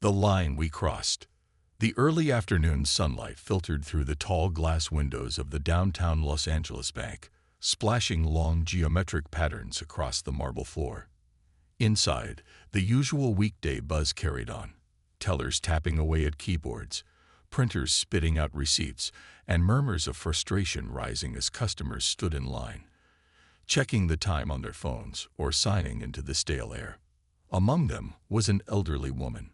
The line we crossed. The early afternoon sunlight filtered through the tall glass windows of the downtown Los Angeles bank, splashing long geometric patterns across the marble floor. Inside, the usual weekday buzz carried on. Tellers tapping away at keyboards, printers spitting out receipts, and murmurs of frustration rising as customers stood in line, checking the time on their phones or sighing into the stale air. Among them was an elderly woman.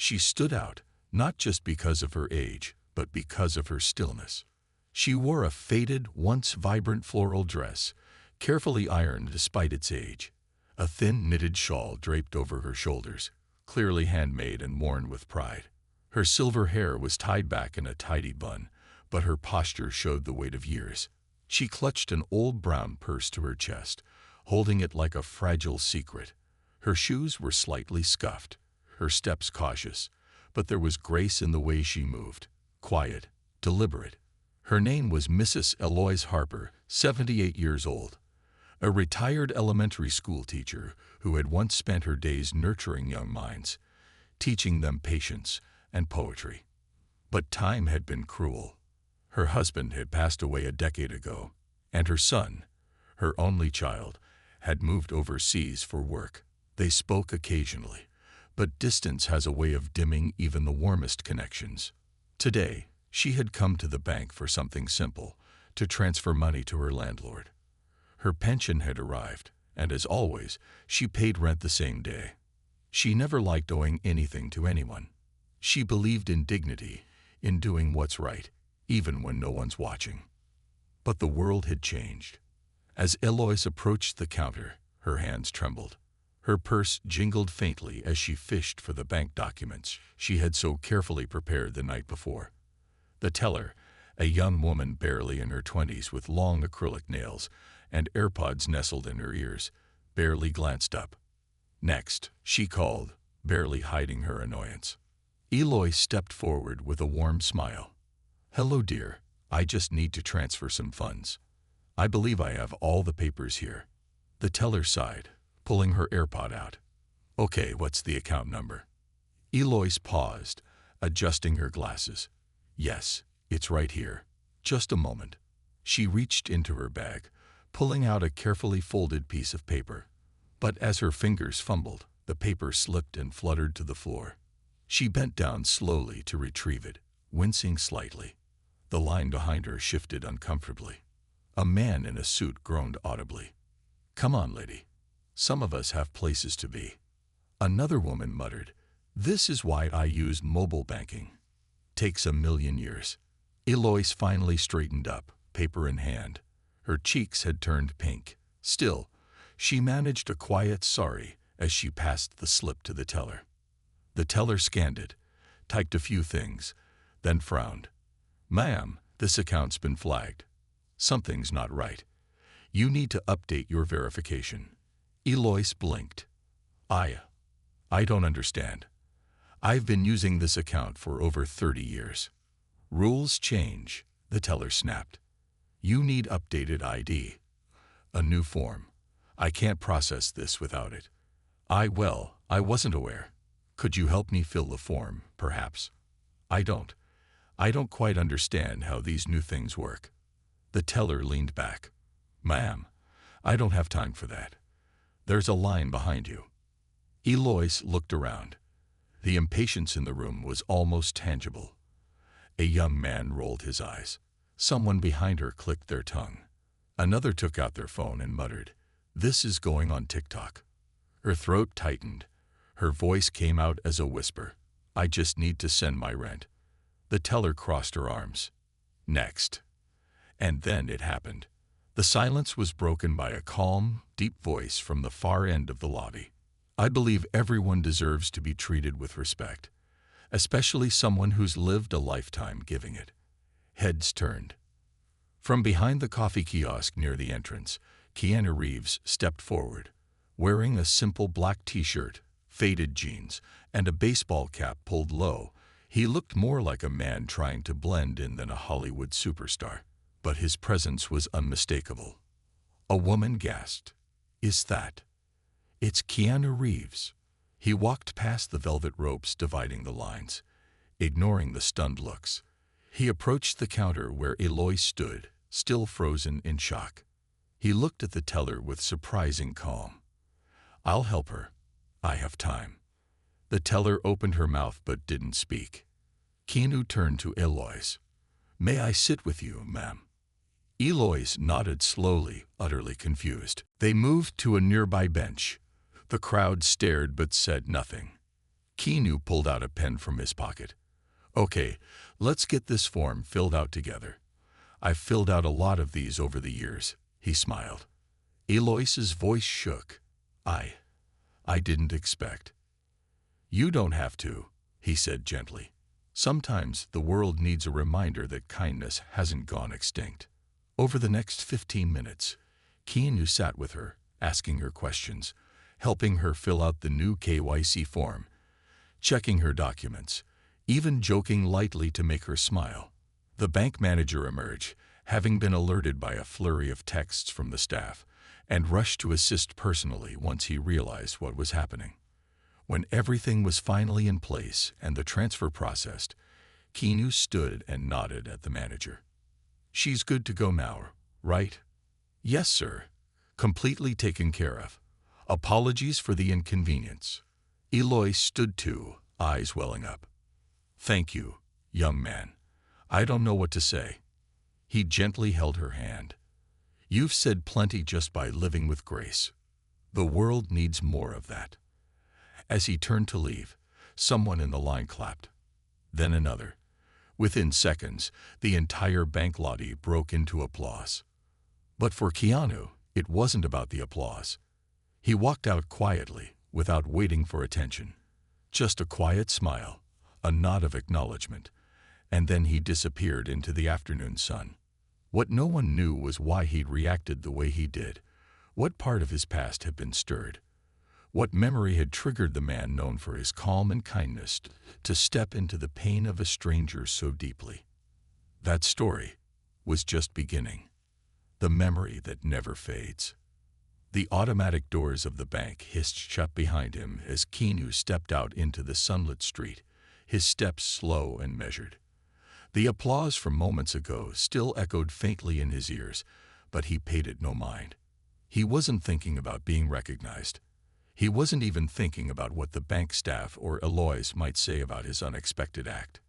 She stood out, not just because of her age, but because of her stillness. She wore a faded, once vibrant floral dress, carefully ironed despite its age. A thin knitted shawl draped over her shoulders, clearly handmade and worn with pride. Her silver hair was tied back in a tidy bun, but her posture showed the weight of years. She clutched an old brown purse to her chest, holding it like a fragile secret. Her shoes were slightly scuffed, her steps cautious, but there was grace in the way she moved, quiet, deliberate. Her name was Mrs. Eloise Harper, 78 years old, a retired elementary school teacher who had once spent her days nurturing young minds, teaching them patience and poetry. But time had been cruel. Her husband had passed away a decade ago, and her son, her only child, had moved overseas for work. They spoke occasionally, but distance has a way of dimming even the warmest connections. Today, she had come to the bank for something simple, to transfer money to her landlord. Her pension had arrived, and as always, she paid rent the same day. She never liked owing anything to anyone. She believed in dignity, in doing what's right, even when no one's watching. But the world had changed. As Eloise approached the counter, her hands trembled. Her purse jingled faintly as she fished for the bank documents she had so carefully prepared the night before. The teller, a young woman barely in her 20s with long acrylic nails and AirPods nestled in her ears, barely glanced up. Next, she called, barely hiding her annoyance. Eloise stepped forward with a warm smile. "Hello, dear. I just need to transfer some funds. I believe I have all the papers here." The teller sighed, pulling her AirPod out. "Okay, what's the account number?" Eloise paused, adjusting her glasses. "Yes, it's right here. Just a moment." She reached into her bag, pulling out a carefully folded piece of paper. But as her fingers fumbled, the paper slipped and fluttered to the floor. She bent down slowly to retrieve it, wincing slightly. The line behind her shifted uncomfortably. A man in a suit groaned audibly. "Come on, lady. Some of us have places to be." Another woman muttered, "This is why I use mobile banking. Takes a million years." Eloise finally straightened up, paper in hand. Her cheeks had turned pink. Still, she managed a quiet sorry as she passed the slip to the teller. The teller scanned it, typed a few things, then frowned. "Ma'am, this account's been flagged. Something's not right. You need to update your verification." Eloise blinked. I don't understand. I've been using this account for over 30 years. "Rules change," the teller snapped. "You need updated ID. A new form. I can't process this without it." I wasn't aware. Could you help me fill the form, perhaps? I don't quite understand how these new things work." The teller leaned back. "Ma'am, I don't have time for that. There's a line behind you." Eloise looked around. The impatience in the room was almost tangible. A young man rolled his eyes. Someone behind her clicked their tongue. Another took out their phone and muttered, "This is going on TikTok." Her throat tightened. Her voice came out as a whisper. "I just need to send my rent." The teller crossed her arms. "Next." And then it happened. The silence was broken by a calm, deep voice from the far end of the lobby. "I believe everyone deserves to be treated with respect, especially someone who's lived a lifetime giving it." Heads turned. From behind the coffee kiosk near the entrance, KeanuReeves stepped forward, wearing a simple black t-shirt, faded jeans, and a baseball cap pulled low. He looked more like a man trying to blend in than a Hollywood superstar, but his presence was unmistakable. A woman gasped, "Is that? It's Keanu Reeves." He walked past the velvet ropes dividing the lines, ignoring the stunned looks. He approached the counter where Eloise stood, still frozen in shock. He looked at the teller with surprising calm. "I'll help her. I have time." The teller opened her mouth but didn't speak. Keanu turned to Eloise. "May I sit with you, ma'am?" Eloise nodded slowly, utterly confused. They moved to a nearby bench. The crowd stared but said nothing. Keanu pulled out a pen from his pocket. "Okay, let's get this form filled out together. I've filled out a lot of these over the years," he smiled. Eloise's voice shook. I didn't expect." "You don't have to," he said gently. "Sometimes the world needs a reminder that kindness hasn't gone extinct." Over the next 15 minutes, Keanu sat with her, asking her questions, helping her fill out the new KYC form, checking her documents, even joking lightly to make her smile. The bank manager emerged, having been alerted by a flurry of texts from the staff, and rushed to assist personally once he realized what was happening. When everything was finally in place and the transfer processed, Keanu stood and nodded at the manager. "She's good to go now, right?" "Yes, sir. Completely taken care of. Apologies for the inconvenience." Eloise stood too, eyes welling up. "Thank you, young man. I don't know what to say." He gently held her hand. "You've said plenty just by living with grace. The world needs more of that." As he turned to leave, someone in the line clapped. Then another. Within seconds, the entire bank lobby broke into applause. But for Keanu, it wasn't about the applause. He walked out quietly, without waiting for attention. Just a quiet smile, a nod of acknowledgement, and then he disappeared into the afternoon sun. What no one knew was why he'd reacted the way he did. What part of his past had been stirred? What memory had triggered the man known for his calm and kindness to step into the pain of a stranger so deeply? That story was just beginning. The memory that never fades. The automatic doors of the bank hissed shut behind him as Keanu stepped out into the sunlit street, his steps slow and measured. The applause from moments ago still echoed faintly in his ears, but he paid it no mind. He wasn't thinking about being recognized. He wasn't even thinking about what the bank staff or Eloise might say about his unexpected act.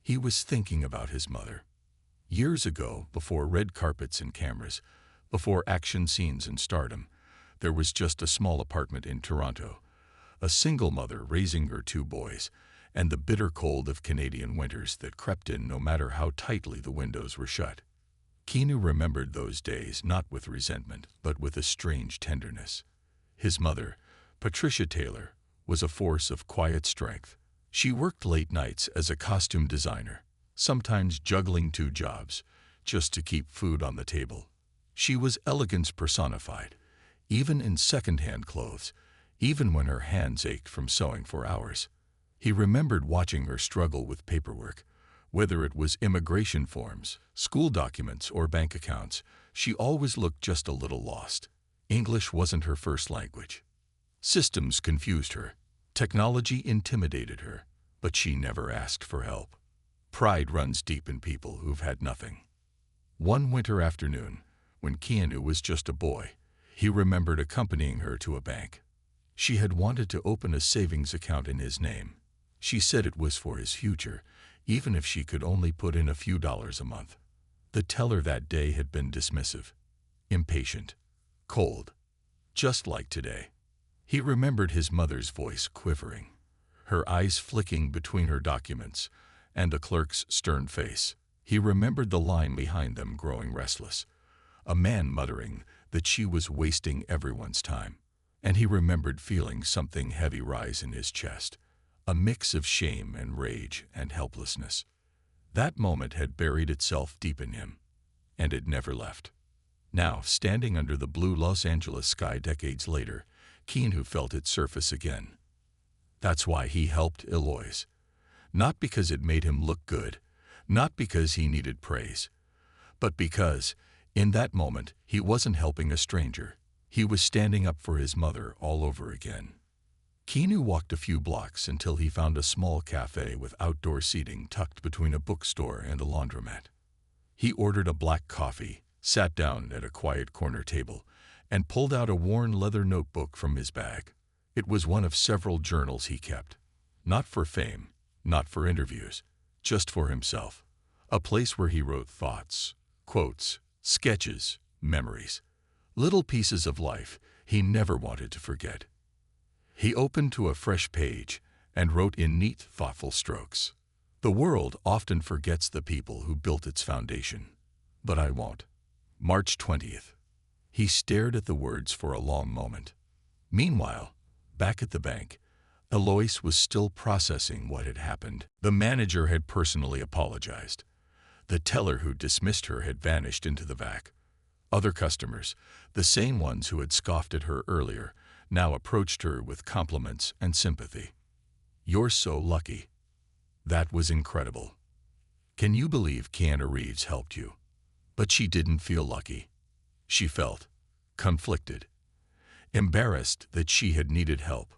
He was thinking about his mother. Years ago, before red carpets and cameras, before action scenes and stardom, there was just a small apartment in Toronto, a single mother raising her 2 boys, and the bitter cold of Canadian winters that crept in no matter how tightly the windows were shut. Keanu remembered those days not with resentment, but with a strange tenderness. His mother, Patricia Taylor, was a force of quiet strength. She worked late nights as a costume designer, sometimes juggling 2 jobs, just to keep food on the table. She was elegance personified, even in second-hand clothes, even when her hands ached from sewing for hours. He remembered watching her struggle with paperwork. Whether it was immigration forms, school documents, or bank accounts, she always looked just a little lost. English wasn't her first language. Systems confused her. Technology intimidated her, but she never asked for help. Pride runs deep in people who've had nothing. One winter afternoon, when Keanu was just a boy, he remembered accompanying her to a bank. She had wanted to open a savings account in his name. She said it was for his future, even if she could only put in a few dollars a month. The teller that day had been dismissive, impatient, cold, just like today. He remembered his mother's voice quivering, her eyes flicking between her documents, and the clerk's stern face. He remembered the line behind them growing restless, a man muttering that she was wasting everyone's time. And he remembered feeling something heavy rise in his chest, a mix of shame and rage and helplessness. That moment had buried itself deep in him, and it never left. Now, standing under the blue Los Angeles sky decades later, Keanu felt it surface again. That's why he helped Eloise. Not because it made him look good, not because he needed praise, but because, in that moment, he wasn't helping a stranger. He was standing up for his mother all over again. Keanu walked a few blocks until he found a small cafe with outdoor seating tucked between a bookstore and a laundromat. He ordered a black coffee, sat down at a quiet corner table, and pulled out a worn leather notebook from his bag. It was one of several journals he kept. Not for fame, not for interviews, just for himself. A place where he wrote thoughts, quotes, sketches, memories, little pieces of life he never wanted to forget. He opened to a fresh page and wrote in neat, thoughtful strokes. The world often forgets the people who built its foundation, but I won't. March 20th. He stared at the words for a long moment. Meanwhile, back at the bank, Eloise was still processing what had happened. The manager had personally apologized. The teller who dismissed her had vanished into the vac. Other customers, the same ones who had scoffed at her earlier, now approached her with compliments and sympathy. "You're so lucky." That was incredible. "Can you believe KeanuReeves helped you?" But she didn't feel lucky. She felt conflicted, embarrassed that she had needed help,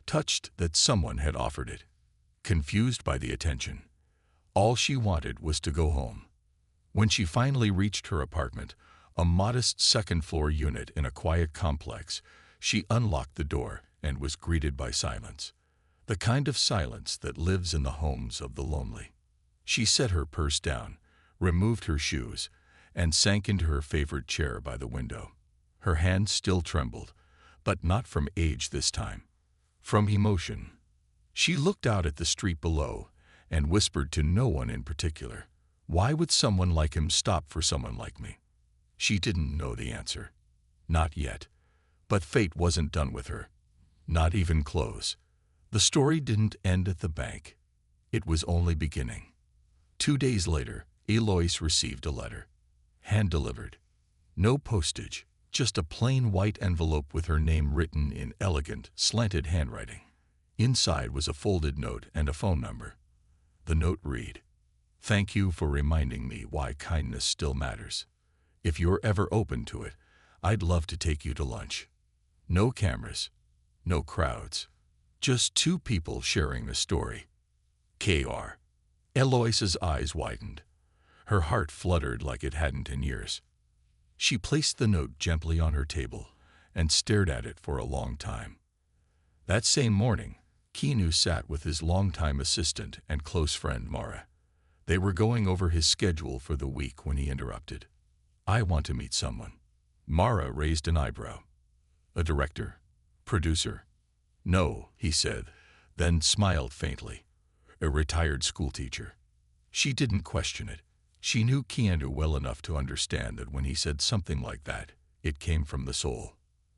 touched that someone had offered it, confused by the attention. All she wanted was to go home. When she finally reached her apartment, a modest second-floor unit in a quiet complex, she unlocked the door and was greeted by silence, the kind of silence that lives in the homes of the lonely. She set her purse down, removed her shoes, and sank into her favorite chair by the window. Her hands still trembled, but not from age this time, from emotion. She looked out at the street below and whispered to no one in particular, "Why would someone like him stop for someone like me?" She didn't know the answer. Not yet. But fate wasn't done with her. Not even close. The story didn't end at the bank. It was only beginning. 2 days later, Eloise received a letter. Hand-delivered. No postage, just a plain white envelope with her name written in elegant, slanted handwriting. Inside was a folded note and a phone number. The note read, "Thank you for reminding me why kindness still matters. If you're ever open to it, I'd love to take you to lunch." No cameras, no crowds, just two people sharing the story. K.R. Eloise's eyes widened. Her heart fluttered like it hadn't in years. She placed the note gently on her table and stared at it for a long time. That same morning, Keanu sat with his longtime assistant and close friend Mara. They were going over his schedule for the week when he interrupted. "I want to meet someone." Mara raised an eyebrow. "A director? Producer?" "No," he said, then smiled faintly. "A retired schoolteacher." She didn't question it. She knew Keanu well enough to understand that when he said something like that, it came from the soul.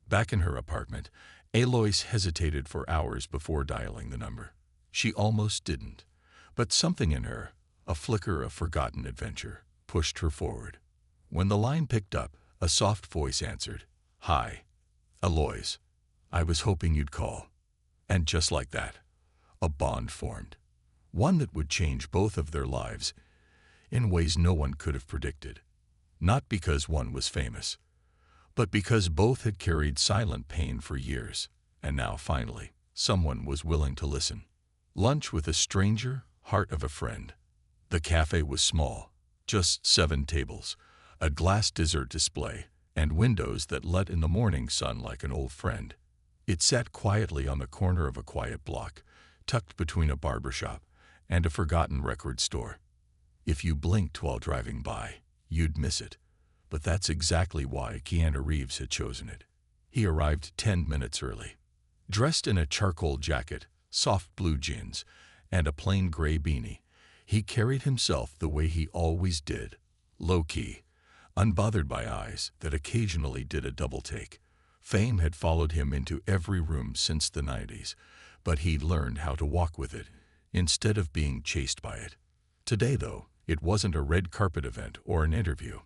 Back in her apartment, Eloise hesitated for hours before dialing the number. She almost didn't, but something in her, a flicker of forgotten adventure, pushed her forward. When the line picked up, a soft voice answered, "Hi, Eloise. I was hoping you'd call." And just like that, a bond formed. One that would change both of their lives in ways no one could have predicted. Not because one was famous, but because both had carried silent pain for years, and now finally, someone was willing to listen. Lunch with a stranger, heart of a friend. The cafe was small, just 7 tables, a glass dessert display, and windows that let in the morning sun like an old friend. It sat quietly on the corner of a quiet block, tucked between a barbershop and a forgotten record store. If you blinked while driving by, you'd miss it. But that's exactly why KeanuReeves had chosen it. He arrived 10 minutes early. Dressed in a charcoal jacket, soft blue jeans, and a plain gray beanie, he carried himself the way he always did, low-key, unbothered by eyes that occasionally did a double take. Fame had followed him into every room since the 90s, but he'd learned how to walk with it instead of being chased by it. Today, though, it wasn't a red carpet event or an interview.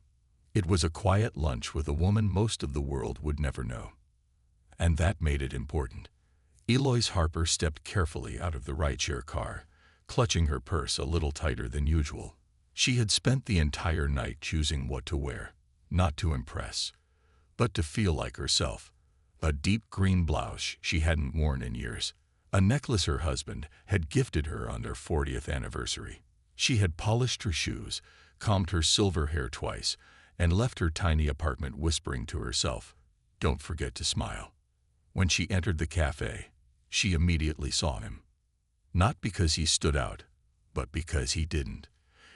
It was a quiet lunch with a woman most of the world would never know. And that made it important. Eloise Harper stepped carefully out of the rideshare car, clutching her purse a little tighter than usual. She had spent the entire night choosing what to wear, not to impress, but to feel like herself. A deep green blouse she hadn't worn in years, a necklace her husband had gifted her on their 40th anniversary. She had polished her shoes, combed her silver hair twice, and left her tiny apartment whispering to herself, "Don't forget to smile." When she entered the cafe, she immediately saw him. Not because he stood out, but because he didn't.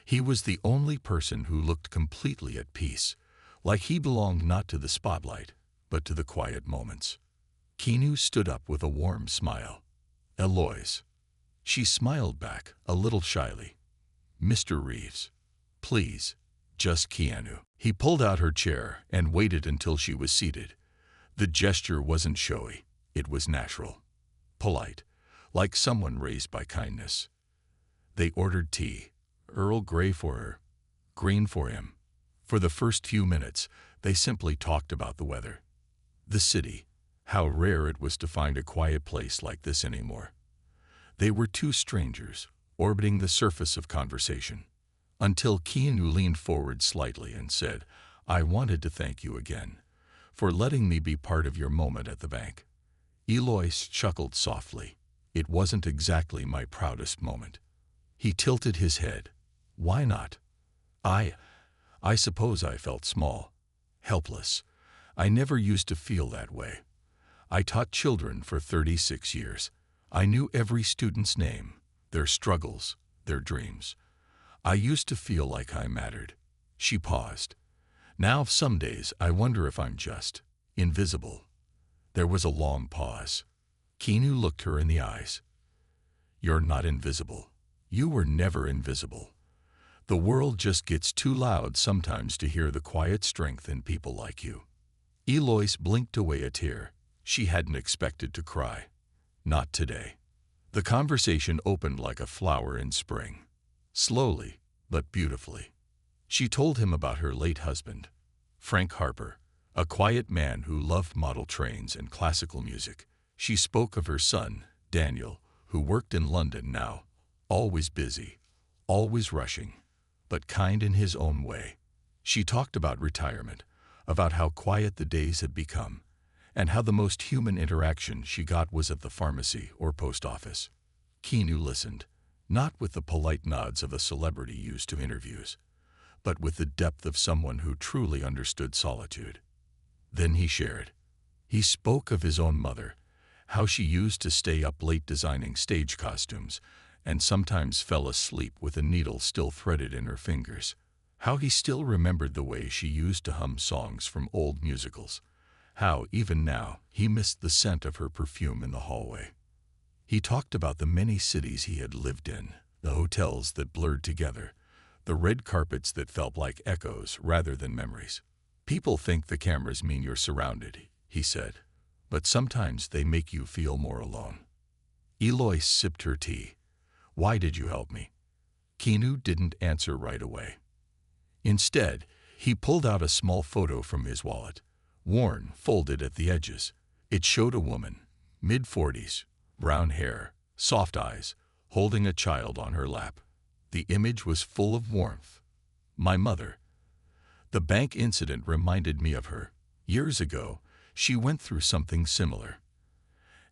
He was the only person who looked completely at peace, like he belonged not to the spotlight, but to the quiet moments. Keanu stood up with a warm smile. "Eloise." She smiled back, a little shyly. "Mr. Reeves. Please, just Keanu." He pulled out her chair and waited until she was seated. The gesture wasn't showy, it was natural. Polite, like someone raised by kindness. They ordered tea, Earl Grey for her, green for him. For the first few minutes, they simply talked about the weather. The city, how rare it was to find a quiet place like this anymore. They were two strangers, orbiting the surface of conversation. Until Keanu leaned forward slightly and said, "I wanted to thank you again for letting me be part of your moment at the bank." Eloise chuckled softly. "It wasn't exactly my proudest moment." He tilted his head. "Why not?" I suppose I felt small, helpless. I never used to feel that way. I taught children for 36 years. I knew every student's name, their struggles, their dreams. I used to feel like I mattered." She paused. "Now, some days, I wonder if I'm just invisible." There was a long pause. Keanu looked her in the eyes. "You're not invisible. You were never invisible. The world just gets too loud sometimes to hear the quiet strength in people like you." Eloise blinked away a tear. She hadn't expected to cry. Not today. The conversation opened like a flower in spring. Slowly, but beautifully. She told him about her late husband, Frank Harper, a quiet man who loved model trains and classical music. She spoke of her son, Daniel, who worked in London now, always busy, always rushing, but kind in his own way. She talked about retirement, about how quiet the days had become, and how the most human interaction she got was at the pharmacy or post office. Keanu listened, not with the polite nods of a celebrity used to interviews, but with the depth of someone who truly understood solitude. Then he shared. He spoke of his own mother, how she used to stay up late designing stage costumes, and sometimes fell asleep with a needle still threaded in her fingers. How he still remembered the way she used to hum songs from old musicals. How, even now, he missed the scent of her perfume in the hallway. He talked about the many cities he had lived in, the hotels that blurred together, the red carpets that felt like echoes rather than memories. "People think the cameras mean you're surrounded," he said, "but sometimes they make you feel more alone." Eloise sipped her tea. "Why did you help me?" Keanu didn't answer right away. Instead, he pulled out a small photo from his wallet, worn, folded at the edges. It showed a woman, mid-40s, brown hair, soft eyes, holding a child on her lap. The image was full of warmth. "My mother." The bank incident reminded me of her. Years ago, she went through something similar.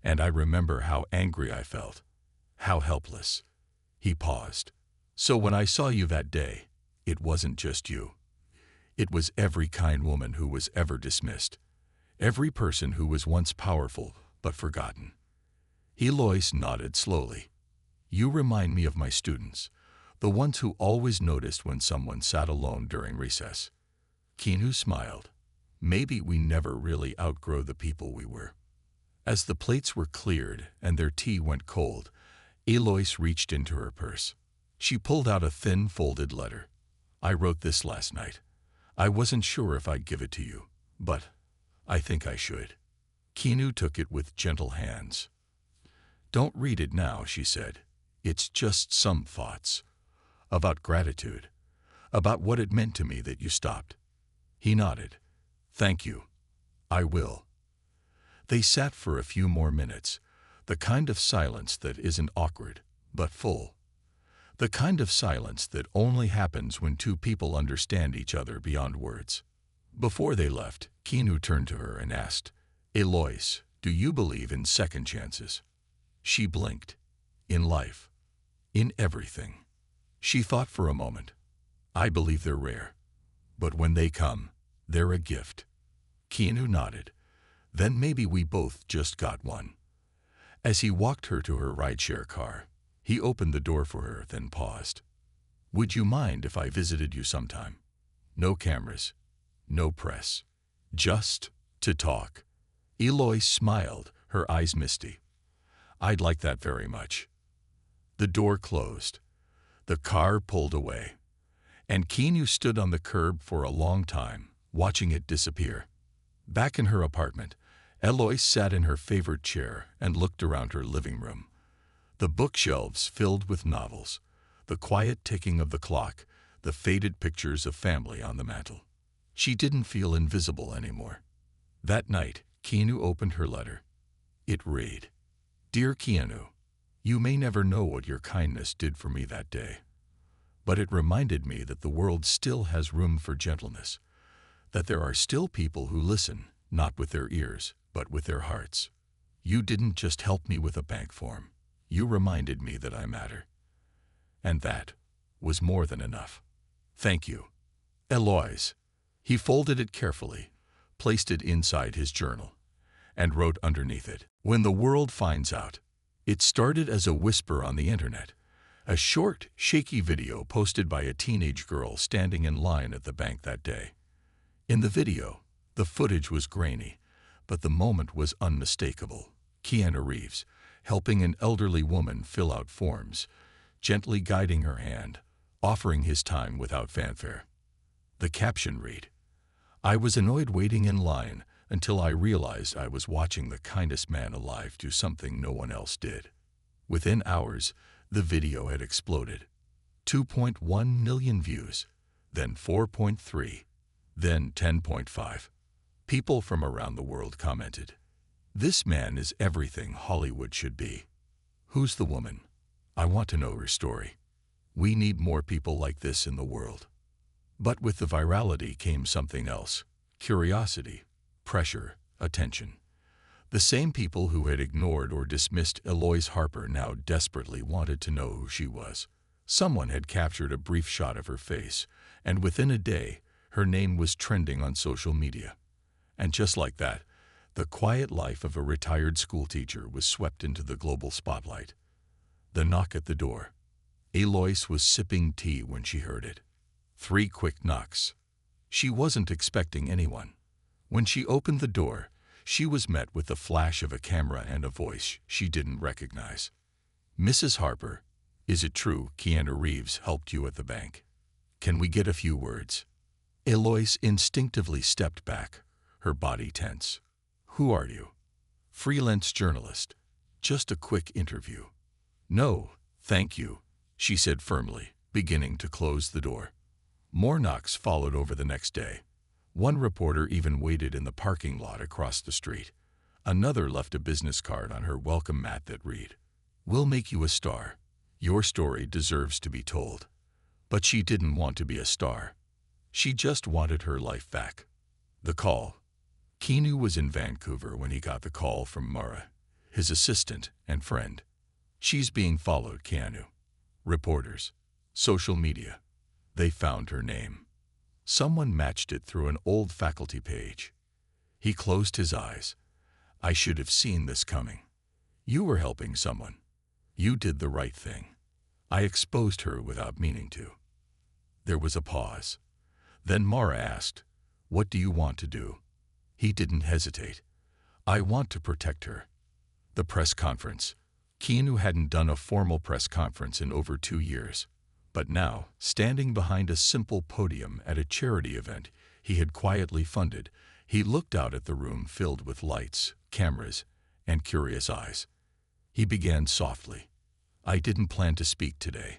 And I remember how angry I felt, how helpless. He paused. "So when I saw you that day, it wasn't just you. It was every kind woman who was ever dismissed, every person who was once powerful but forgotten." Eloise nodded slowly. "You remind me of my students, the ones who always noticed when someone sat alone during recess." Keanu smiled. "Maybe we never really outgrow the people we were." As the plates were cleared and their tea went cold, Eloise reached into her purse. She pulled out a thin, folded letter. "I wrote this last night. I wasn't sure if I'd give it to you, but I think I should." Keanu took it with gentle hands. "Don't read it now," she said. "It's just some thoughts. About gratitude. About what it meant to me that you stopped." He nodded. "Thank you. I will." They sat for a few more minutes, the kind of silence that isn't awkward, but full. The kind of silence that only happens when two people understand each other beyond words. Before they left, Keanu turned to her and asked, "Eloise, do you believe in second chances?" She blinked. In life. In everything. She thought for a moment. I believe they're rare. But when they come, they're a gift. Keanu nodded. Then maybe we both just got one. As he walked her to her rideshare car, he opened the door for her, then paused. Would you mind if I visited you sometime? No cameras. No press. Just to talk. Eloise smiled, her eyes misty. I'd like that very much. The door closed. The car pulled away. And Keanu stood on the curb for a long time, watching it disappear. Back in her apartment, Eloise sat in her favorite chair and looked around her living room. The bookshelves filled with novels, the quiet ticking of the clock, the faded pictures of family on the mantel. She didn't feel invisible anymore. That night, Keanu opened her letter. It read, Dear Keanu, you may never know what your kindness did for me that day. But it reminded me that the world still has room for gentleness, that there are still people who listen, not with their ears, but with their hearts. You didn't just help me with a bank form. You reminded me that I matter. And that was more than enough. Thank you. Eloise. He folded it carefully, placed it inside his journal, and wrote underneath it, When the world finds out. It started as a whisper on the internet, a short, shaky video posted by a teenage girl standing in line at the bank that day. In the video, the footage was grainy, but the moment was unmistakable. Keanu Reeves, helping an elderly woman fill out forms, gently guiding her hand, offering his time without fanfare. The caption read, I was annoyed waiting in line until I realized I was watching the kindest man alive do something no one else did. Within hours, the video had exploded. 2.1 million views, then 4.3, then 10.5. People from around the world commented, This man is everything Hollywood should be. Who's the woman? I want to know her story. We need more people like this in the world. But with the virality came something else. Curiosity, pressure, attention. The same people who had ignored or dismissed Eloise Harper now desperately wanted to know who she was. Someone had captured a brief shot of her face, and within a day, her name was trending on social media. And just like that, the quiet life of a retired schoolteacher was swept into the global spotlight. The knock at the door. Eloise was sipping tea when she heard it. 3 quick knocks. She wasn't expecting anyone. When she opened the door, she was met with the flash of a camera and a voice she didn't recognize. Mrs. Harper, is it true Keanu Reeves helped you at the bank? Can we get a few words? Eloise instinctively stepped back, her body tense. Who are you? Freelance journalist. Just a quick interview. No, thank you, she said firmly, beginning to close the door. More knocks followed over the next day. One reporter even waited in the parking lot across the street. Another left a business card on her welcome mat that read, We'll make you a star. Your story deserves to be told. But she didn't want to be a star. She just wanted her life back. The call. Keanu was in Vancouver when he got the call from Mara, his assistant and friend. She's being followed, Keanu. Reporters. Social media. They found her name. Someone matched it through an old faculty page. He closed his eyes. I should have seen this coming. You were helping someone. You did the right thing. I exposed her without meaning to. There was a pause. Then Mara asked, What do you want to do? He didn't hesitate. I want to protect her. The press conference. Keanu hadn't done a formal press conference in over 2 years. But now, standing behind a simple podium at a charity event he had quietly funded, he looked out at the room filled with lights, cameras, and curious eyes. He began softly. I didn't plan to speak today.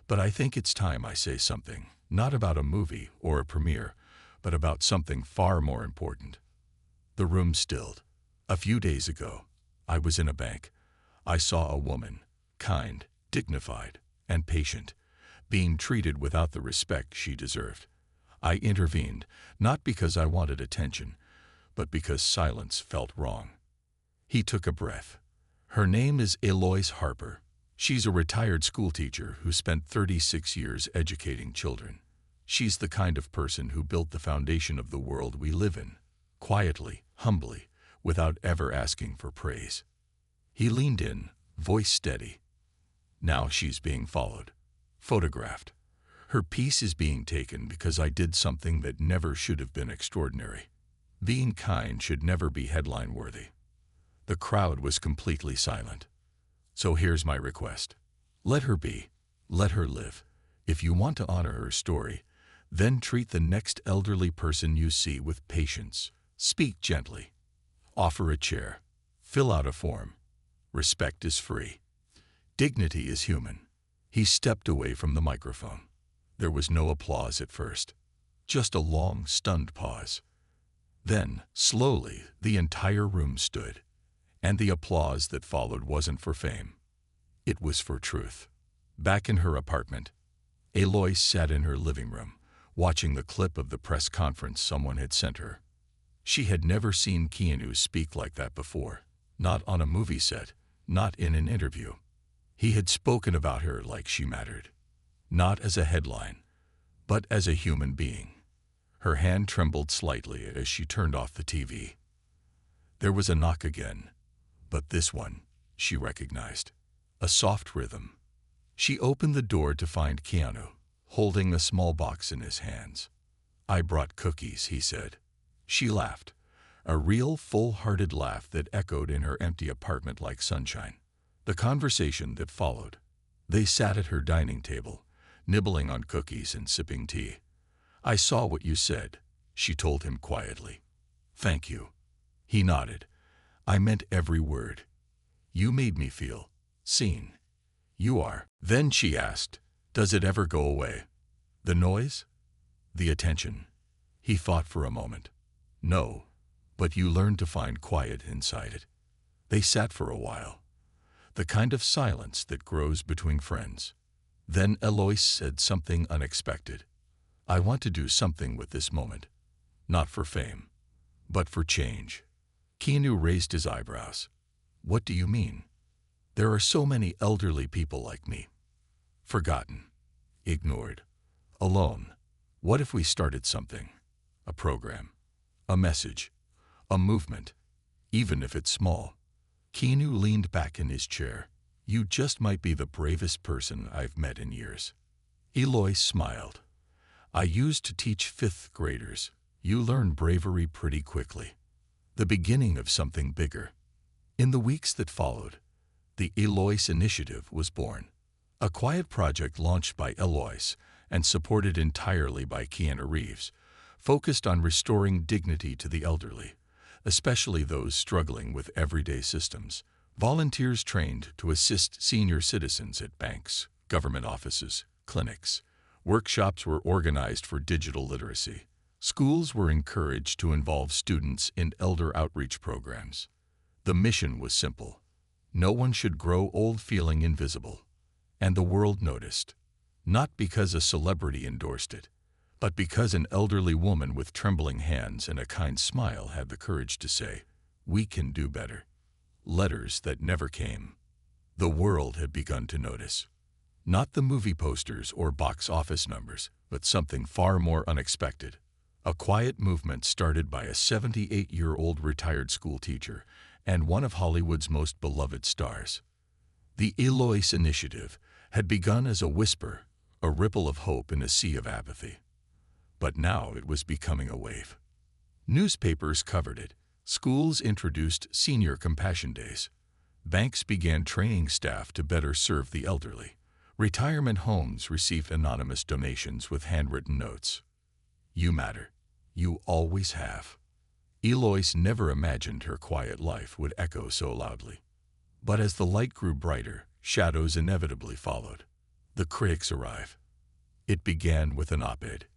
But I think it's time I say something, not about a movie or a premiere, but about something far more important. The room stilled. A few days ago, I was in a bank. I saw a woman, kind, dignified, and patient, being treated without the respect she deserved. I intervened, not because I wanted attention, but because silence felt wrong. He took a breath. Her name is Eloise Harper. She's a retired schoolteacher who spent 36 years educating children. She's the kind of person who built the foundation of the world we live in, quietly, humbly, without ever asking for praise. He leaned in, voice steady. Now she's being followed, photographed. Her piece is being taken because I did something that never should have been extraordinary. Being kind should never be headline-worthy. The crowd was completely silent. So here's my request. Let her be. Let her live. If you want to honor her story, then treat the next elderly person you see with patience. Speak gently. Offer a chair. Fill out a form. Respect is free. Dignity is human. He stepped away from the microphone. There was no applause at first. Just a long, stunned pause. Then, slowly, the entire room stood. And the applause that followed wasn't for fame. It was for truth. Back in her apartment, Eloise sat in her living room, watching the clip of the press conference someone had sent her. She had never seen Keanu speak like that before. Not on a movie set, not in an interview. He had spoken about her like she mattered. Not as a headline, but as a human being. Her hand trembled slightly as she turned off the TV. There was a knock again. But this one, she recognized. A soft rhythm. She opened the door to find Keanu, holding a small box in his hands. "I brought cookies," he said. She laughed, a real, full-hearted laugh that echoed in her empty apartment like sunshine. The conversation that followed. They sat at her dining table, nibbling on cookies and sipping tea. "I saw what you said," she told him quietly. "Thank you." He nodded. "I meant every word. You made me feel seen. You are." Then she asked, "Does it ever go away? The noise? The attention?" He thought for a moment. "No, but you learn to find quiet inside it." They sat for a while. The kind of silence that grows between friends. Then Eloise said something unexpected. "I want to do something with this moment. Not for fame, but for change." Keanu raised his eyebrows. "What do you mean?" "There are so many elderly people like me. Forgotten. Ignored. Alone. What if we started something? A program. A message. A movement. Even if it's small." Keanu leaned back in his chair. "You just might be the bravest person I've met in years." Eloise smiled. "I used to teach 5th graders. You learn bravery pretty quickly. The beginning of something bigger." In the weeks that followed, the Eloise Initiative was born. A quiet project launched by Eloise and supported entirely by KeanuReeves, focused on restoring dignity to the elderly, especially those struggling with everyday systems. Volunteers trained to assist senior citizens at banks, government offices, clinics. Workshops were organized for digital literacy. Schools were encouraged to involve students in elder outreach programs. The mission was simple. No one should grow old feeling invisible. And the world noticed. Not because a celebrity endorsed it, but because an elderly woman with trembling hands and a kind smile had the courage to say, "We can do better." Letters that never came. The world had begun to notice. Not the movie posters or box office numbers, but something far more unexpected. A quiet movement started by a 78-year-old retired school teacher and one of Hollywood's most beloved stars. The Eloise Initiative had begun as a whisper, a ripple of hope in a sea of apathy. But now it was becoming a wave. Newspapers covered it. Schools introduced senior compassion days. Banks began training staff to better serve the elderly. Retirement homes received anonymous donations with handwritten notes. "You matter. You always have." Eloise never imagined her quiet life would echo so loudly. But as the light grew brighter, shadows inevitably followed. The critics arrive. It began with an op-ed.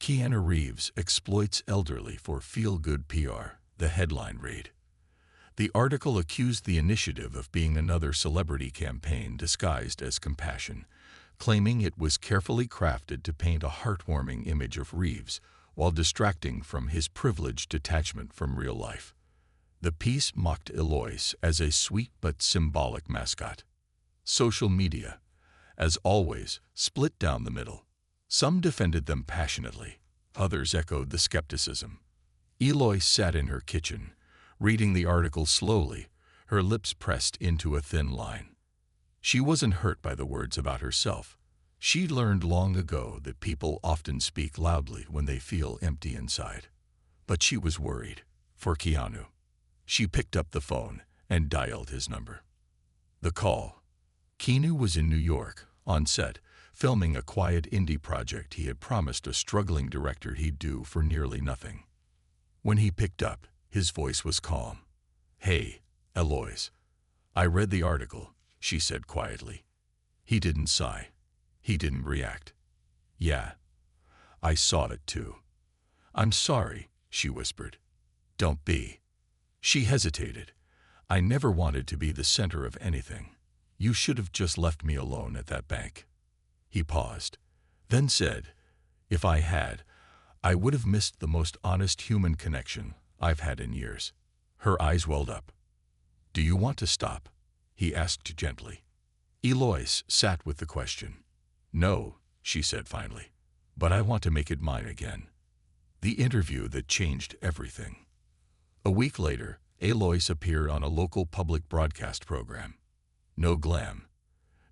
"KeanuReeves exploits elderly for feel-good PR," the headline read. The article accused the initiative of being another celebrity campaign disguised as compassion, claiming it was carefully crafted to paint a heartwarming image of Reeves while distracting from his privileged detachment from real life. The piece mocked Eloise as a sweet but symbolic mascot. Social media, as always, split down the middle. Some defended them passionately, others echoed the skepticism. Eloise sat in her kitchen, reading the article slowly, her lips pressed into a thin line. She wasn't hurt by the words about herself. She'd learned long ago that people often speak loudly when they feel empty inside. But she was worried for Keanu. She picked up the phone and dialed his number. The call. Keanu was in New York, on set, filming a quiet indie project he had promised a struggling director he'd do for nearly nothing. When he picked up, his voice was calm. "Hey, Eloise. I read the article," she said quietly. He didn't sigh. He didn't react. "Yeah, I saw it too." "I'm sorry," she whispered. "Don't be." She hesitated. "I never wanted to be the center of anything. You should have just left me alone at that bank." He paused, then said, "If I had, I would have missed the most honest human connection I've had in years." Her eyes welled up. "Do you want to stop?" he asked gently. Eloise sat with the question. "No," she said finally, "but I want to make it mine again." The interview that changed everything. A week later, Eloise appeared on a local public broadcast program. No glam,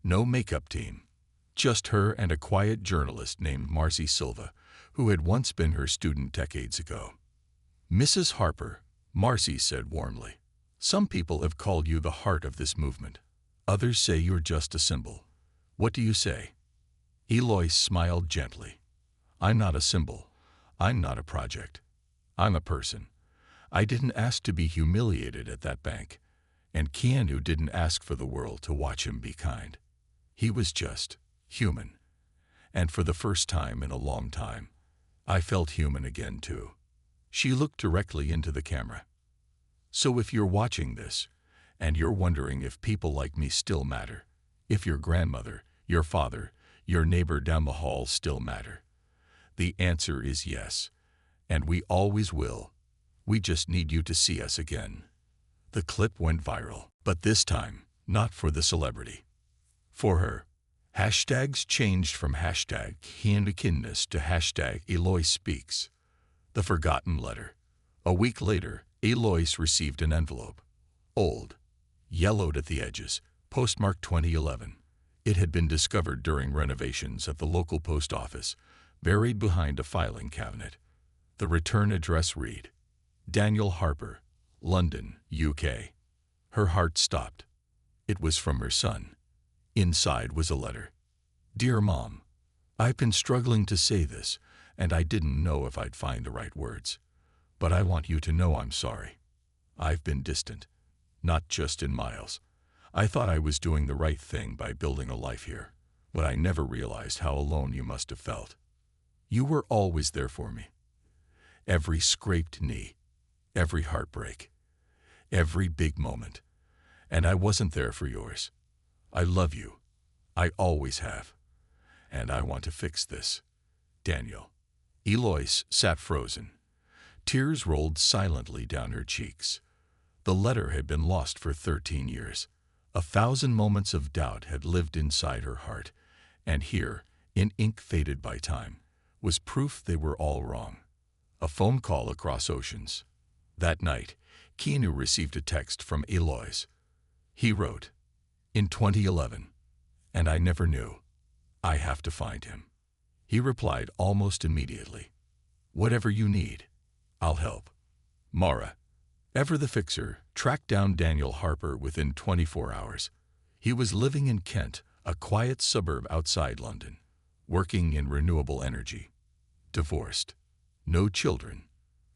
no makeup team, just her and a quiet journalist named Marcy Silva, who had once been her student decades ago. "Mrs. Harper," Marcy said warmly, "some people have called you the heart of this movement. Others say you're just a symbol. What do you say?" Eloise smiled gently. "I'm not a symbol. I'm not a project. I'm a person. I didn't ask to be humiliated at that bank, and Keanu didn't ask for the world to watch him be kind. He was just human. And for the first time in a long time, I felt human again too." She looked directly into the camera. "So if you're watching this, and you're wondering if people like me still matter, if your grandmother, your father, your neighbor down the hall still matter, the answer is yes, and we always will. We just need you to see us again." The clip went viral, but this time, not for the celebrity. For her. Hashtags changed from hashtag KeanuReeves to hashtag Eloise Speaks. The forgotten letter. A week later, Eloise received an envelope. Old, yellowed at the edges, postmarked 2011. It had been discovered during renovations at the local post office, buried behind a filing cabinet. The return address read, Daniel Harper, London, UK. Her heart stopped. It was from her son. Inside was a letter. "Dear Mom, I've been struggling to say this, and I didn't know if I'd find the right words. But I want you to know I'm sorry. I've been distant, not just in miles. I thought I was doing the right thing by building a life here, but I never realized how alone you must have felt. You were always there for me. Every scraped knee, every heartbreak, every big moment. And I wasn't there for yours. I love you. I always have. And I want to fix this. Daniel." Eloise sat frozen. Tears rolled silently down her cheeks. The letter had been lost for 13 years. 1,000 moments of doubt had lived inside her heart, and here, in ink faded by time, was proof they were all wrong. A phone call across oceans. That night, Keanu received a text from Eloise. He wrote, "In 2011, and I never knew. I have to find him." He replied almost immediately, "Whatever you need, I'll help." Mara, ever the fixer, tracked down Daniel Harper within 24 hours. He was living in Kent, a quiet suburb outside London, working in renewable energy. Divorced. No children.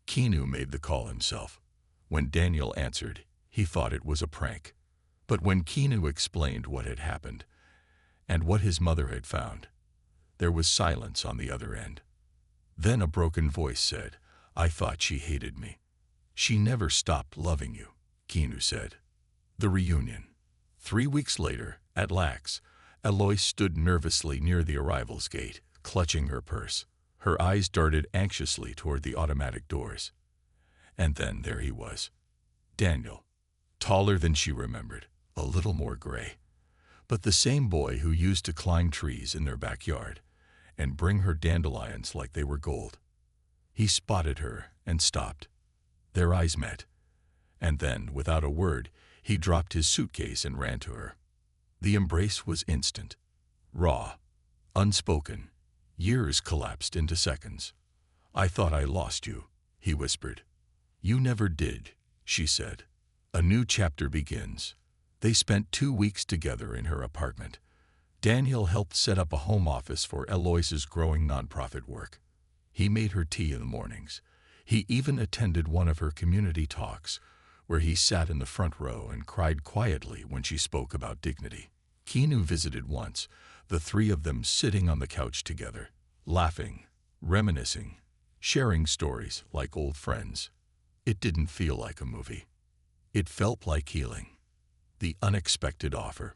Keanu made the call himself. When Daniel answered, he thought it was a prank. But when Keanu explained what had happened and what his mother had found, there was silence on the other end. Then a broken voice said, "I thought she hated me." "She never stopped loving you," Keanu said. The reunion. 3 weeks later, at Lax, Eloise stood nervously near the arrivals gate, clutching her purse. Her eyes darted anxiously toward the automatic doors. And then there he was. Daniel, taller than she remembered, a little more gray, but the same boy who used to climb trees in their backyard and bring her dandelions like they were gold. He spotted her and stopped. Their eyes met, and then, without a word, he dropped his suitcase and ran to her. The embrace was instant, raw, unspoken. Years collapsed into seconds. "I thought I lost you," he whispered. "You never did," she said. A new chapter begins. They spent 2 weeks together in her apartment. Daniel helped set up a home office for Eloise's growing nonprofit work. He made her tea in the mornings. He even attended one of her community talks, where he sat in the front row and cried quietly when she spoke about dignity. Keanu visited once, the three of them sitting on the couch together, laughing, reminiscing, sharing stories like old friends. It didn't feel like a movie. It felt like healing. The unexpected offer.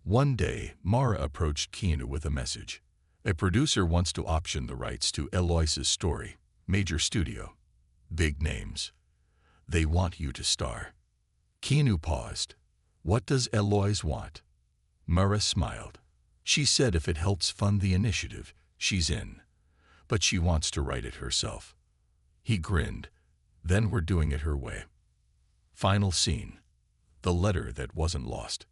One day, Mara approached Keanu with a message. A producer wants to option the rights to Eloise's story. Major studio. Big names. They want you to star. Keanu paused. What does Eloise want? Mara smiled. She said if it helps fund the initiative, she's in. But she wants to write it herself. He grinned. Then we're doing it her way. Final scene. The letter that wasn't lost.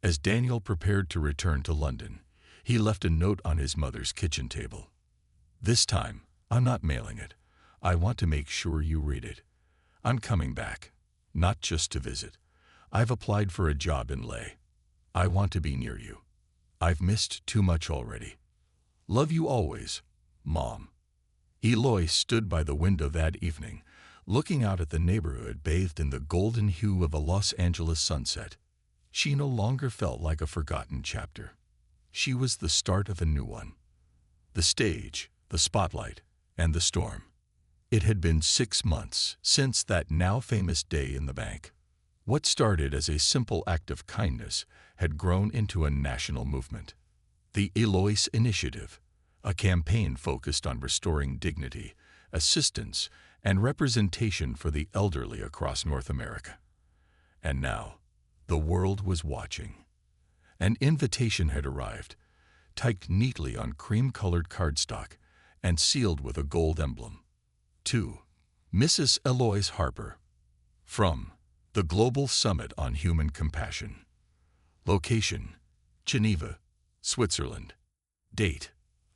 As Daniel prepared to return to London, he left a note on his mother's kitchen table. "This time, I'm not mailing it. I want to make sure you read it. I'm coming back, not just to visit. I've applied for a job in Leh. I want to be near you. I've missed too much already. Love you always, Mom." Eloise stood by the window that evening, looking out at the neighborhood bathed in the golden hue of a Los Angeles sunset. She no longer felt like a forgotten chapter. She was the start of a new one. The stage, the spotlight, and the storm. It had been 6 months since that now famous day in the bank. What started as a simple act of kindness had grown into a national movement. The Eloise Initiative, a campaign focused on restoring dignity, assistance, and representation for the elderly across North America. And now, the world was watching. An invitation had arrived, typed neatly on cream-colored cardstock and sealed with a gold emblem. To Mrs. Eloise Harper, from the Global Summit on Human Compassion. Location, Geneva, Switzerland. Date,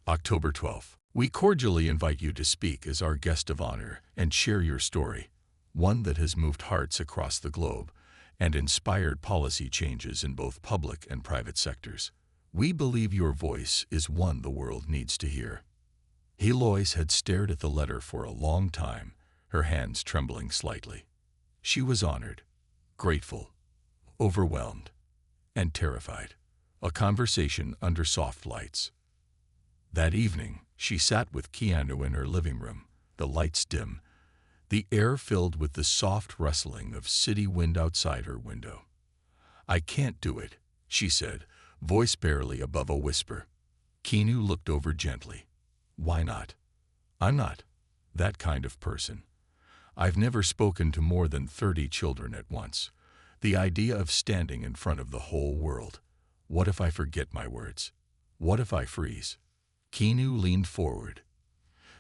October 12th. We cordially invite you to speak as our guest of honor and share your story, one that has moved hearts across the globe and inspired policy changes in both public and private sectors. We believe your voice is one the world needs to hear. Eloise had stared at the letter for a long time, her hands trembling slightly. She was honored, grateful, overwhelmed, and terrified. A conversation under soft lights. That evening, she sat with Keanu in her living room, the lights dim, the air filled with the soft rustling of city wind outside her window. "I can't do it," she said, voice barely above a whisper. Keanu looked over gently. "Why not?" "I'm not that kind of person. I've never spoken to more than 30 children at once. The idea of standing in front of the whole world. What if I forget my words? What if I freeze?" Keanu leaned forward.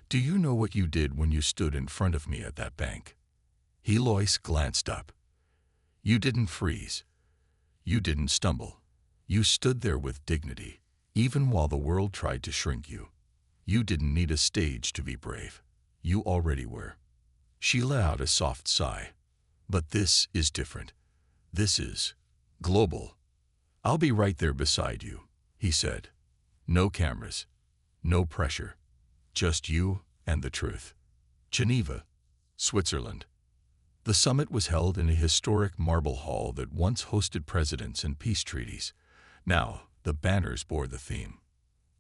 "Do you know what you did when you stood in front of me at that bank?" Eloise glanced up. "You didn't freeze. You didn't stumble. You stood there with dignity, even while the world tried to shrink you. You didn't need a stage to be brave. You already were." She let out a soft sigh. "But this is different. This is global." "I'll be right there beside you," he said. "No cameras, no pressure, just you and the truth." Geneva, Switzerland. The summit was held in a historic marble hall that once hosted presidents and peace treaties. Now, the banners bore the theme.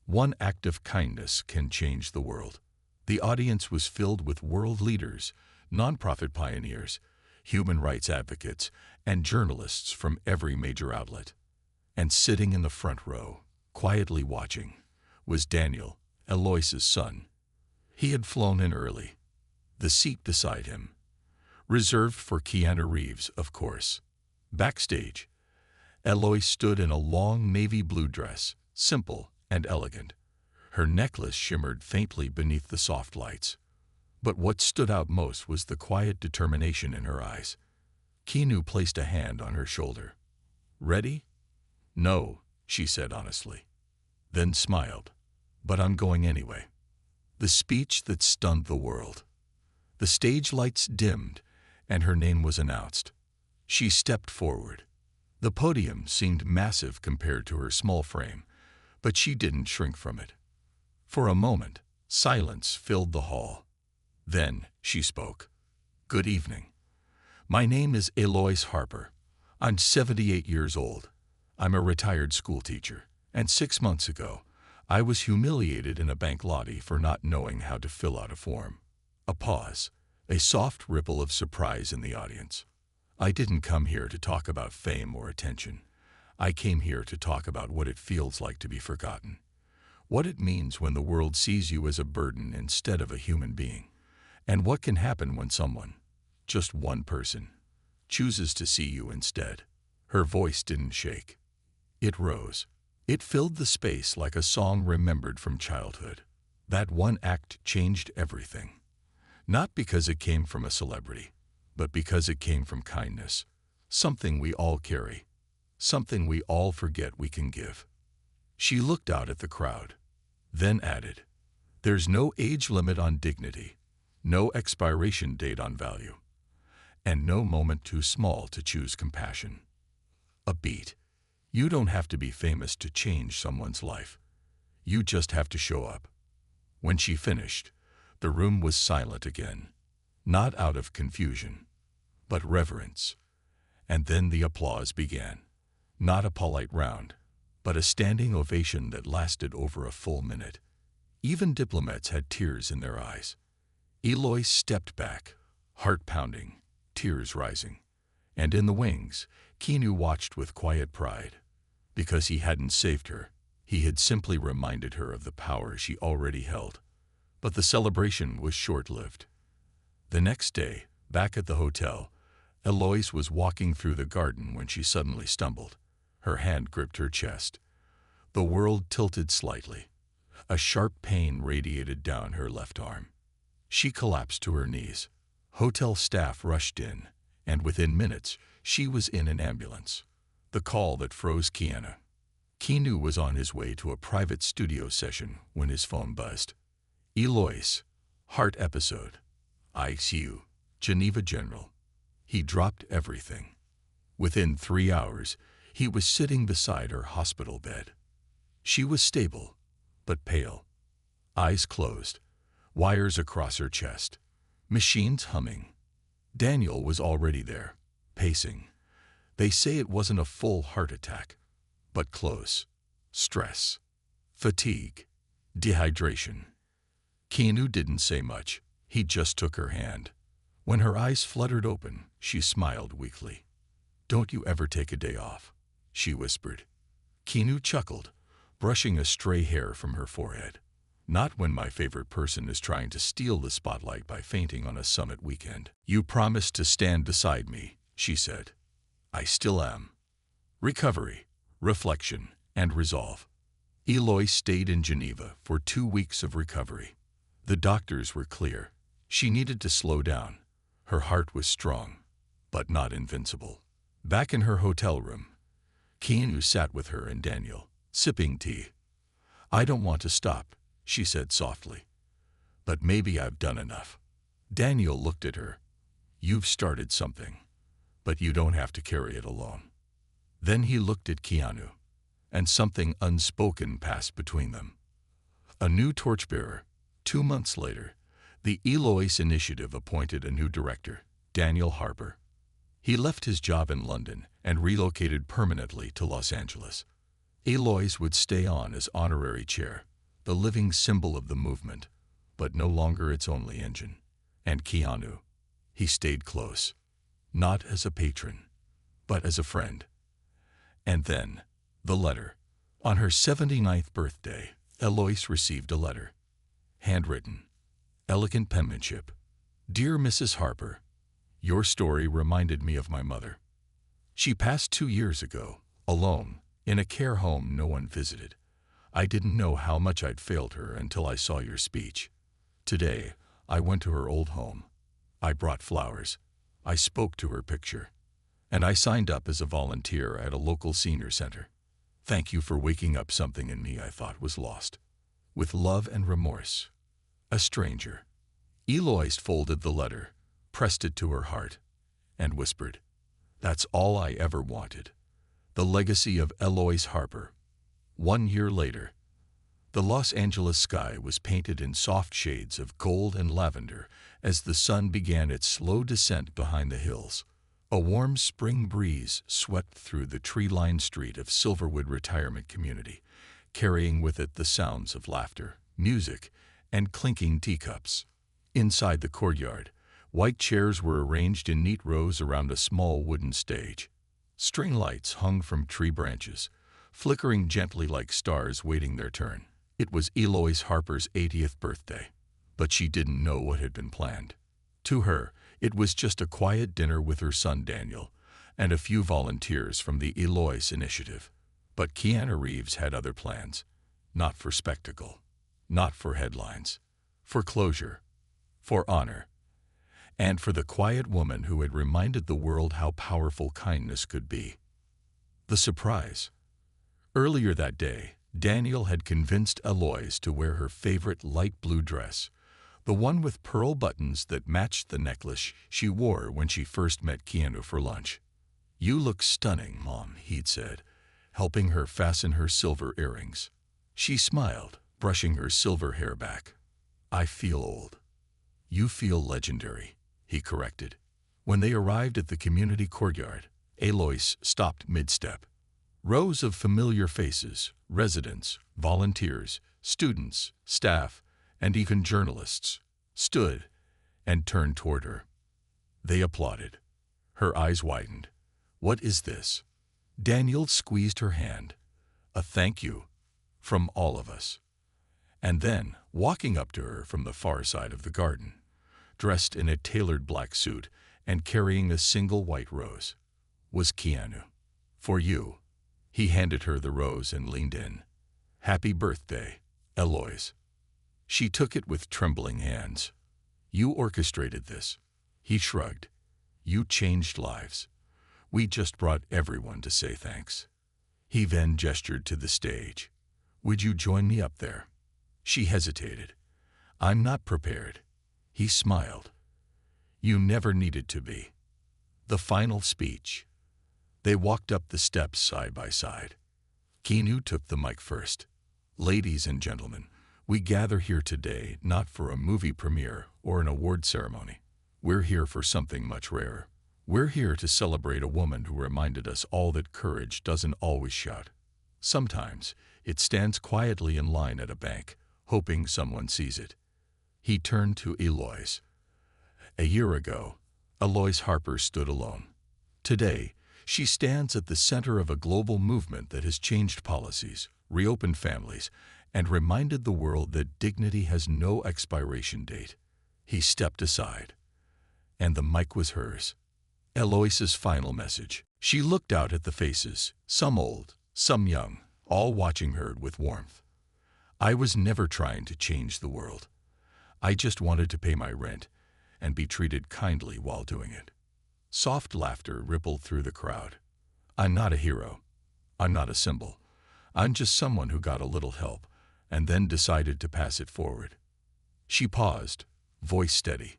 "One act of kindness can change the world." The audience was filled with world leaders, nonprofit pioneers, human rights advocates, and journalists from every major outlet. And sitting in the front row, quietly watching, was Daniel, Eloise's son. He had flown in early. The seat beside him, Reserved for Keanu Reeves, of course. Backstage, Eloise stood in a long navy blue dress, simple and elegant. Her necklace shimmered faintly beneath the soft lights. But what stood out most was the quiet determination in her eyes. Keanu placed a hand on her shoulder. "Ready?" "No," she said honestly. Then smiled. "But I'm going anyway." The speech that stunned the world. The stage lights dimmed, and her name was announced. She stepped forward. The podium seemed massive compared to her small frame, but she didn't shrink from it. For a moment, silence filled the hall. Then she spoke. "Good evening. My name is Eloise Harper. I'm 78 years old. I'm a retired schoolteacher, and 6 months ago, I was humiliated in a bank lobby for not knowing how to fill out a form." A pause, a soft ripple of surprise in the audience. "I didn't come here to talk about fame or attention. I came here to talk about what it feels like to be forgotten. What it means when the world sees you as a burden instead of a human being. And what can happen when someone, just one person, chooses to see you instead." Her voice didn't shake. It rose. It filled the space like a song remembered from childhood. That one act changed everything. Not because it came from a celebrity, but because it came from kindness. Something we all carry. Something we all forget we can give. She looked out at the crowd, then added, "There's no age limit on dignity, no expiration date on value, and no moment too small to choose compassion." A beat. You don't have to be famous to change someone's life. You just have to show up. When she finished, the room was silent again, not out of confusion, but reverence. And then the applause began. Not a polite round, but a standing ovation that lasted over a full minute. Even diplomats had tears in their eyes. Eloise stepped back, heart pounding, tears rising. And in the wings, Keanu watched with quiet pride. Because he hadn't saved her, he had simply reminded her of the power she already held. But the celebration was short-lived. The next day, back at the hotel, Eloise was walking through the garden when she suddenly stumbled. Her hand gripped her chest. The world tilted slightly. A sharp pain radiated down her left arm. She collapsed to her knees. Hotel staff rushed in, and within minutes, she was in an ambulance. The call that froze Keanu. Keanu was on his way to a private studio session when his phone buzzed. "Eloise, heart episode. ICU, Geneva General." He dropped everything. Within 3 hours, he was sitting beside her hospital bed. She was stable, but pale. Eyes closed, wires across her chest, machines humming. Daniel was already there, pacing. They say it wasn't a full heart attack, but close. Stress, fatigue, dehydration. Keanu didn't say much. He just took her hand. When her eyes fluttered open, she smiled weakly. "Don't you ever take a day off," she whispered. Keanu chuckled, brushing a stray hair from her forehead. "Not when my favorite person is trying to steal the spotlight by fainting on a summit weekend." "You promised to stand beside me," she said. "I still am." Recovery, reflection, and resolve. Eloise stayed in Geneva for 2 weeks of recovery. The doctors were clear. She needed to slow down. Her heart was strong, but not invincible. Back in her hotel room, Keanu sat with her and Daniel, sipping tea. "I don't want to stop," she said softly. "But maybe I've done enough." Daniel looked at her. "You've started something, but you don't have to carry it alone." Then he looked at Keanu, and something unspoken passed between them. A new torchbearer. 2 months later, the Eloise Initiative appointed a new director, Daniel Harper. He left his job in London and relocated permanently to Los Angeles. Eloise would stay on as honorary chair, the living symbol of the movement, but no longer its only engine. And Keanu, he stayed close, not as a patron, but as a friend. And then, the letter. On her 79th birthday, Eloise received a letter. Handwritten, elegant penmanship. "Dear Mrs. Harper, Your story reminded me of my mother. She passed 2 years ago, alone, in a care home no one visited. I didn't know how much I'd failed her until I saw your speech. Today, I went to her old home. I brought flowers. I spoke to her picture. And I signed up as a volunteer at a local senior center. Thank you for waking up something in me I thought was lost. With love and remorse. A stranger. Eloise folded the letter, pressed it to her heart, and whispered, "That's all I ever wanted." The legacy of Eloise Harper. 1 year later, the Los Angeles sky was painted in soft shades of gold and lavender as the sun began its slow descent behind the hills. A warm spring breeze swept through the tree-lined street of Silverwood Retirement Community, carrying with it the sounds of laughter, music, and clinking teacups. Inside the courtyard, white chairs were arranged in neat rows around a small wooden stage. String lights hung from tree branches, flickering gently like stars waiting their turn. It was Eloise Harper's 80th birthday, but she didn't know what had been planned. To her, it was just a quiet dinner with her son Daniel and a few volunteers from the Eloise Initiative. But KeanuReeves had other plans. Not for spectacle, not for headlines, for closure, for honor, and for the quiet woman who had reminded the world how powerful kindness could be. The surprise. Earlier that day, Daniel had convinced Eloise to wear her favorite light blue dress, the one with pearl buttons that matched the necklace she wore when she first met Keanu for lunch. "You look stunning, Mom," he'd said, helping her fasten her silver earrings. She smiled, brushing her silver hair back. "I feel old." "You feel legendary," he corrected. When they arrived at the community courtyard, Eloise stopped mid-step. Rows of familiar faces, residents, volunteers, students, staff, and even journalists, stood and turned toward her. They applauded. Her eyes widened. "What is this?" Daniel squeezed her hand. "A thank you from all of us." And then, walking up to her from the far side of the garden, dressed in a tailored black suit and carrying a single white rose, was Keanu. "For you." He handed her the rose and leaned in. "Happy birthday, Eloise." She took it with trembling hands. "You orchestrated this." He shrugged. "You changed lives. We just brought everyone to say thanks." He then gestured to the stage. "Would you join me up there?" She hesitated. "I'm not prepared." He smiled. "You never needed to be." The final speech. They walked up the steps side by side. Keanu took the mic first. "Ladies and gentlemen, we gather here today not for a movie premiere or an award ceremony. We're here for something much rarer. We're here to celebrate a woman who reminded us all that courage doesn't always shout. Sometimes it stands quietly in line at a bank, hoping someone sees it." He turned to Eloise. A year ago, Eloise Harper stood alone. Today, she stands at the center of a global movement that has changed policies, reopened families, and reminded the world that dignity has no expiration date. He stepped aside, and the mic was hers. Eloise's final message. She looked out at the faces, some old, some young, all watching her with warmth. "I was never trying to change the world. I just wanted to pay my rent and be treated kindly while doing it." Soft laughter rippled through the crowd. "I'm not a hero. I'm not a symbol. I'm just someone who got a little help and then decided to pass it forward." She paused, voice steady.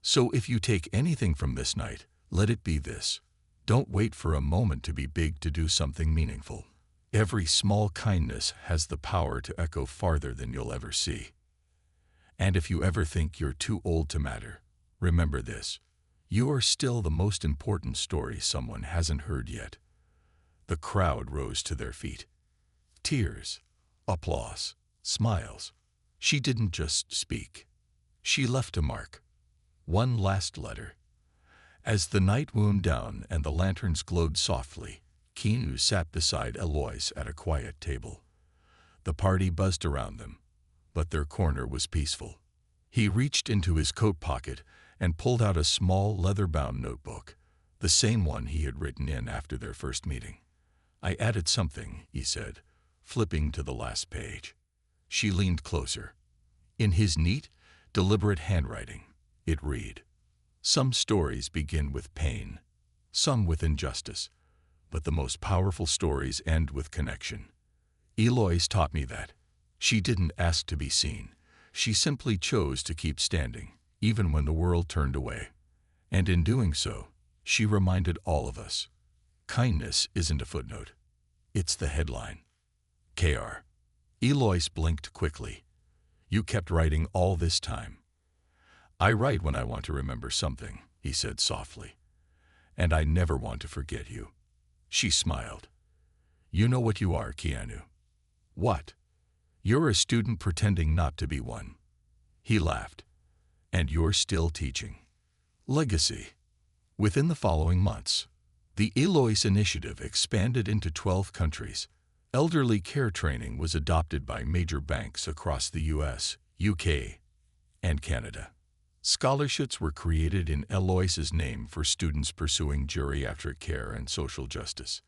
"So if you take anything from this night, let it be this. Don't wait for a moment to be big to do something meaningful. Every small kindness has the power to echo farther than you'll ever see. And if you ever think you're too old to matter, remember this. You are still the most important story someone hasn't heard yet." The crowd rose to their feet. Tears, applause, smiles. She didn't just speak. She left a mark. One last letter. As the night wound down and the lanterns glowed softly, Keanu sat beside Eloise at a quiet table. The party buzzed around them, but their corner was peaceful. He reached into his coat pocket and pulled out a small leather-bound notebook, the same one he had written in after their first meeting. "I added something," he said, flipping to the last page. She leaned closer. In his neat, deliberate handwriting, it read, "Some stories begin with pain, some with injustice, but the most powerful stories end with connection. Eloise taught me that. She didn't ask to be seen. She simply chose to keep standing, even when the world turned away. And in doing so, she reminded all of us, kindness isn't a footnote. It's the headline." Kr. Eloise blinked quickly. "You kept writing all this time." "I write when I want to remember something," he said softly. "And I never want to forget you." She smiled. "You know what you are, Keanu." "What?" "You're a student pretending not to be one." He laughed. "And you're still teaching." Legacy. Within the following months, the Eloise initiative expanded into 12 countries. Elderly care training was adopted by major banks across the US, UK, and Canada. Scholarships were created in Eloise's name for students pursuing geriatric care and social justice.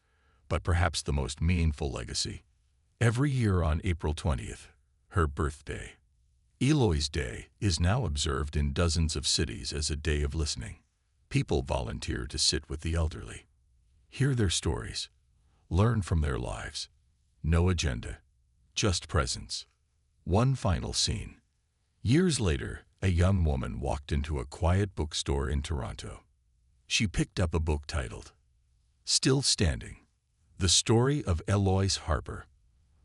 But perhaps the most meaningful legacy. Every year on April 20th, her birthday, Eloise Day, is now observed in dozens of cities as a day of listening. People volunteer to sit with the elderly, hear their stories, learn from their lives. No agenda, just presence. One final scene. Years later, a young woman walked into a quiet bookstore in Toronto. She picked up a book titled, "Still Standing: The Story of Eloise Harper,"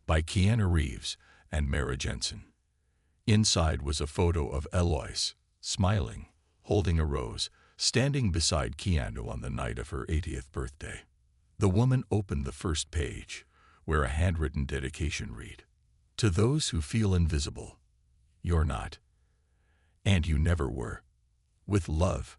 by KeanuReeves and Mara Jensen. Inside was a photo of Eloise, smiling, holding a rose, standing beside Keanu on the night of her 80th birthday. The woman opened the first page, where a handwritten dedication read, "To those who feel invisible, you're not. And you never were. With love."